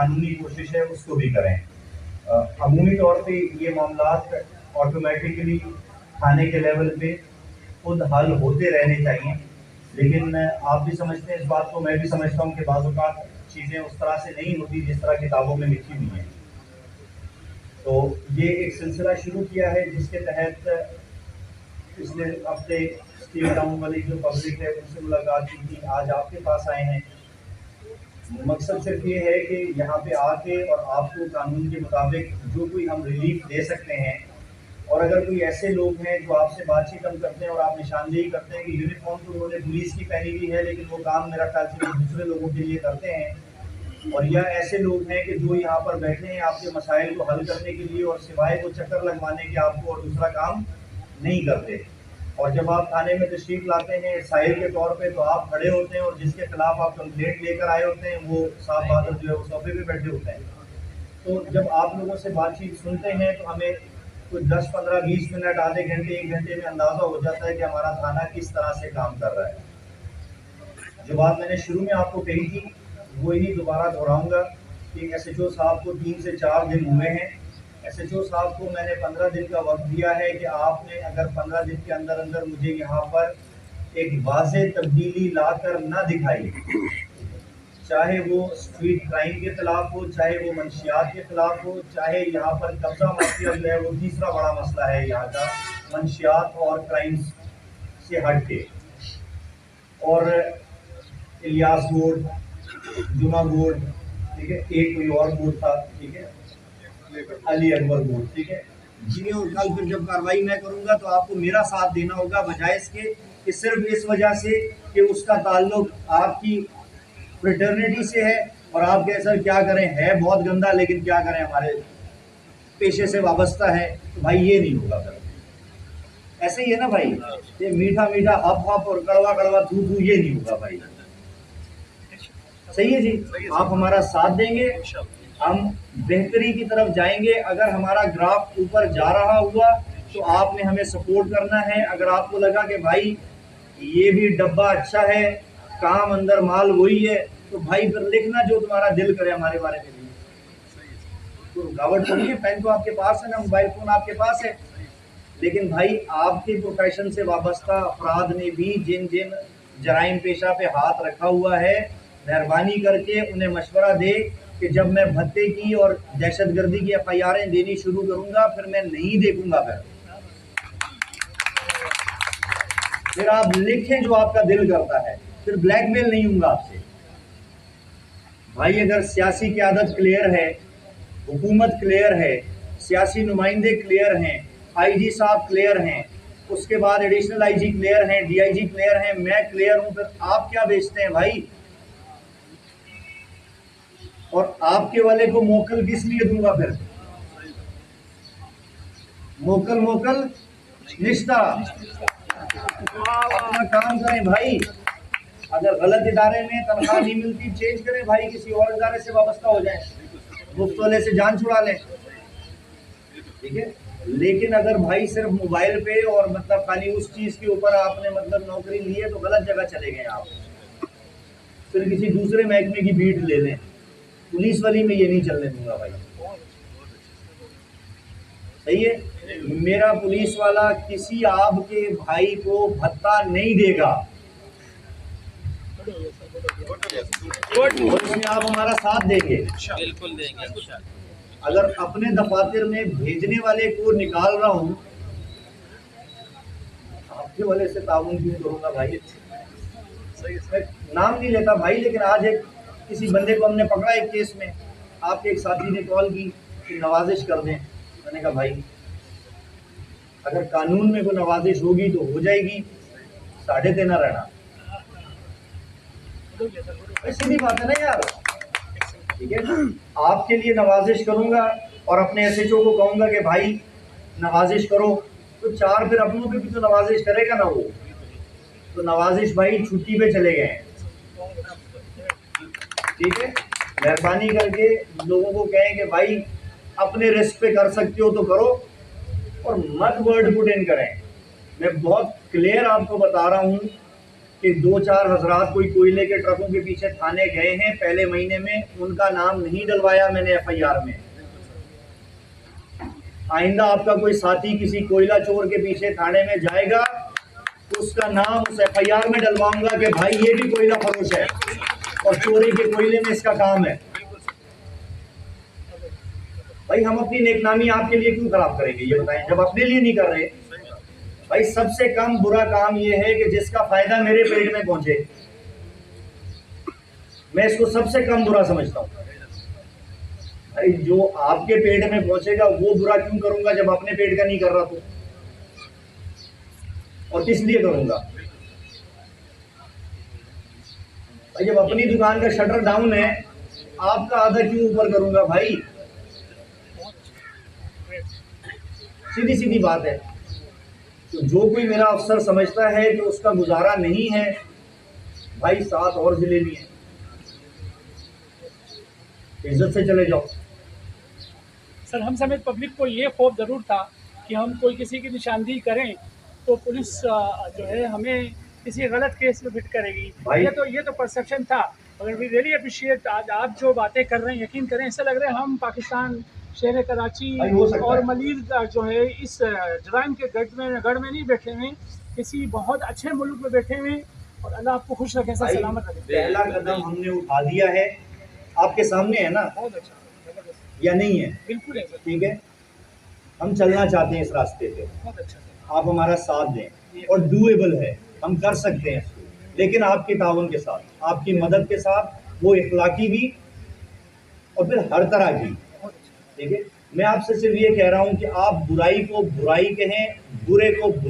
कानूनी कोशिश है उसको भी करें। अमूमी तौर पे ये मामलात ऑटोमेटिकली थाने के लेवल पे खुद हल होते रहने चाहिए, लेकिन आप भी समझते हैं इस बात को, मैं भी समझता हूँ कि बाज़ औक़ात चीज़ें उस तरह से नहीं होती जिस तरह किताबों में लिखी हुई हैं। तो ये एक सिलसिला शुरू किया है जिसके तहत पिछले हफ्ते स्टील टाउन वाली जो पब्लिक है उनसे मुलाकात की थी, आज आपके पास आए हैं। मकसद सिर्फ ये है कि यहाँ पे आके और आपको कानून के मुताबिक जो कोई हम रिलीफ दे सकते हैं, और अगर कोई ऐसे लोग हैं जो आपसे बातचीत हम करते हैं और आप निशानदेही करते हैं कि यूनिफॉर्म तो उन्होंने पुलिस की पहनी हुई है लेकिन वो काम मेरा ख्याल से वो दूसरे लोगों के लिए करते हैं, और या ऐसे लोग हैं कि जो यहाँ पर बैठे हैं आपके मसाइल को हल करने के लिए और सिवाय वो चक्कर लगवाने के आपको और दूसरा काम नहीं करते, और जब आप थाने में तशरीफ लाते हैं साहिल के तौर पे तो आप खड़े होते हैं और जिसके खिलाफ आप कंप्लेंट लेकर आए होते हैं वो साहब बहादुर जो है वो सोफे पे बैठे होते हैं। तो जब आप लोगों से बातचीत सुनते हैं तो हमें कुछ 10, 15, 20 मिनट, आधे घंटे, 1 घंटे में अंदाज़ा हो जाता है कि हमारा थाना किस तरह से काम कर रहा है। जो बात मैंने शुरू में आपको कही थी वो ही दोबारा दोहराऊंगा कि SHO साहब को 3 से 4 दिन हुए हैं। SHO साहब को मैंने 15 दिन का वक्त दिया है कि आपने अगर 15 दिन के अंदर अंदर मुझे यहाँ पर एक वाज़ेह तब्दीली ला कर ना दिखाई, चाहे वो स्ट्रीट क्राइम के खिलाफ हो, चाहे वो मंशियात के खिलाफ हो, चाहे यहाँ पर कब्जा माफिया जो है वो तीसरा बड़ा मसला है यहाँ का, मंशियात और क्राइम्स से हट के, और इलियास बोर्ड, जुमा बोर्ड, ठीक है, एक कोई और बोर्ड था, ठीक है, अली अकबर बोर्ड, ठीक है जी। और कल फिर जब कार्रवाई मैं करूँगा तो आपको मेरा साथ देना होगा, बजाय इसके कि सिर्फ इस वजह से कि उसका ताल्लुक आपकी फ्रेटर्निटी से है और आप कहें सर क्या करें, है बहुत गंदा लेकिन क्या करें हमारे पेशे से वाबस्ता है, तो भाई ये नहीं होगा फिर। ऐसे ही है ना भाई, ये मीठा मीठा हप हप और कड़वा कड़वा थू थू ये नहीं होगा भाई। सही है जी, आप हमारा साथ देंगे, हम बेहतरी की तरफ जाएंगे। अगर हमारा ग्राफ ऊपर जा रहा हुआ तो आपने हमें सपोर्ट करना है। अगर आपको लगा कि भाई ये भी डब्बा अच्छा है, काम अंदर माल वही है, तो भाई फिर लिखना जो तुम्हारा दिल करे हमारे बारे में भी। तो रुकावट तो नहीं है, पेन तो आपके पास है ना, मोबाइल फोन आपके पास है, लेकिन भाई आपके प्रोफेशन से वाबस्ता अफराद ने भी जिन जिन जराइम पेशा पे हाथ रखा हुआ है, मेहरबानी करके उन्हें मशवरा दे कि जब मैं भत्ते की और दहशतगर्दी की FIR देनी शुरू करूंगा फिर मैं नहीं देखूंगा, फिर आप लिखें जो आपका दिल करता है, फिर ब्लैकमेल नहीं होगा आपसे। भाई अगर सियासी क़यादत क्लियर है, हुकूमत क्लियर है, सियासी नुमाइंदे क्लियर हैं, IG साहब क्लियर हैं, उसके बाद एडिशनल IG क्लियर हैं, DIG क्लियर हैं, मैं क्लियर हूं, फिर आप क्या बेचते हैं भाई? और आपके वाले को मोकल किस लिए दूंगा फिर? मोकल मोकल निश्ता, अपना काम करें भाई। अगर गलत इदारे में तनख्वाह नहीं मिलती चेंज करें भाई, किसी और इदारे से वाबस्ता हो जाए, मुफ्त वाले से जान छुड़ा लें, ठीक है। लेकिन अगर भाई सिर्फ मोबाइल पे और मतलब खाली उस चीज़ के ऊपर आपने मतलब नौकरी ली है तो गलत जगह चले गए आप, फिर किसी दूसरे महकमे की बीट ले लें। पुलिस वाली में ये नहीं चलने दूंगा भाई, सही है। मेरा पुलिस वाला किसी आपके भाई को भत्ता नहीं देगा, उसमें आप हमारा साथ देंगे, बिल्कुल देंगे। अगर अपने दफातर में भेजने वाले को निकाल रहा हूँ, आपके वाले से ताउन क्यों करूँगा भाई? मैं नाम नहीं लेता भाई, लेकिन आज एक किसी बंदे को हमने पकड़ा एक केस में, आपके एक साथी ने कॉल की कि नवाजिश कर दें। मैंने कहा भाई अगर कानून में कोई नवाजिश होगी तो हो जाएगी, साढ़े देना रहना, सीधी बात है ना यार, ठीक है। आपके लिए नवाजिश करूंगा और अपने SHO को कहूंगा कि भाई नवाजिश करो, तो 4 फिर अपनों पे भी तो नवाजिश करेगा ना वो। तो नवाजिश भाई छुट्टी पे चले गए हैं, ठीक है। मेहरबानी करके लोगों को कहें कि भाई अपने रिस्क पे कर सकते हो तो करो और मत वर्ड पुट इन करें। मैं बहुत क्लियर आपको बता रहा हूँ कि 2-4 हजरात कोई कोयले के ट्रकों के पीछे थाने गए हैं पहले महीने में, उनका नाम नहीं डलवाया मैंने एफआईआर में। आइंदा आपका कोई साथी किसी कोयला चोर के पीछे थाने में जाएगा, उसका नाम उस एफआईआर में डलवाऊंगा कि भाई ये भी कोयला फरोश है और चोरी के कोयले में इसका काम है। भाई हम अपनी नेकनामी आपके लिए क्यों खराब करेंगे ये बताएं, जब अपने लिए नहीं कर रहे। भाई सबसे कम बुरा काम ये है कि जिसका फायदा मेरे पेट में पहुंचे, मैं इसको सबसे कम बुरा समझता हूं। भाई जो आपके पेट में पहुंचेगा वो बुरा क्यों करूंगा जब अपने पेट का नहीं कर रहा तो, और किस लिए करूंगा। भाई जब अपनी दुकान का शटर डाउन है, आपका आधा क्यों ऊपर करूंगा भाई, सीधी सीधी बात है। तो जो कोई मेरा अफसर समझता है कि उसका गुजारा नहीं है, भाई 7 और जिले भी हैं, इज्जत से चले जाओ। सर हम समेत पब्लिक को ये खौफ ज़रूर था कि हम कोई किसी की निशानदेही करें तो पुलिस जो है हमें किसी गलत केस में फिट करेगी। ये तो परसेप्शन था। अगर वी रियली अप्रिशिएट आज आप जो बातें कर रहे हैं, यकीन करें ऐसा लग रहा है हम पाकिस्तान शहर कराची और मलीर जो है इस जराइम के गढ़ में नहीं बैठे हुए, किसी बहुत अच्छे मुल्क में बैठे हुए, और अल्लाह आपको खुश रखे, सलामत रखे। पहला कदम हमने उठा दिया है, आपके सामने है ना, बहुत अच्छा या नहीं है? बिल्कुल है। ठीक है, हम चलना चाहते हैं इस रास्ते पे, बहुत अच्छा, आप हमारा साथ दें और डूएबल है, हम कर सकते हैं इसको, लेकिन आपके ताउन के साथ, आपकी मदद के साथ, वो इखलाकी भी और फिर हर तरह की। ठीक है, मैं आपसे सिर्फ ये कह रहा हूँ कि आप बुराई को बुराई कहें, बुरे को बुरा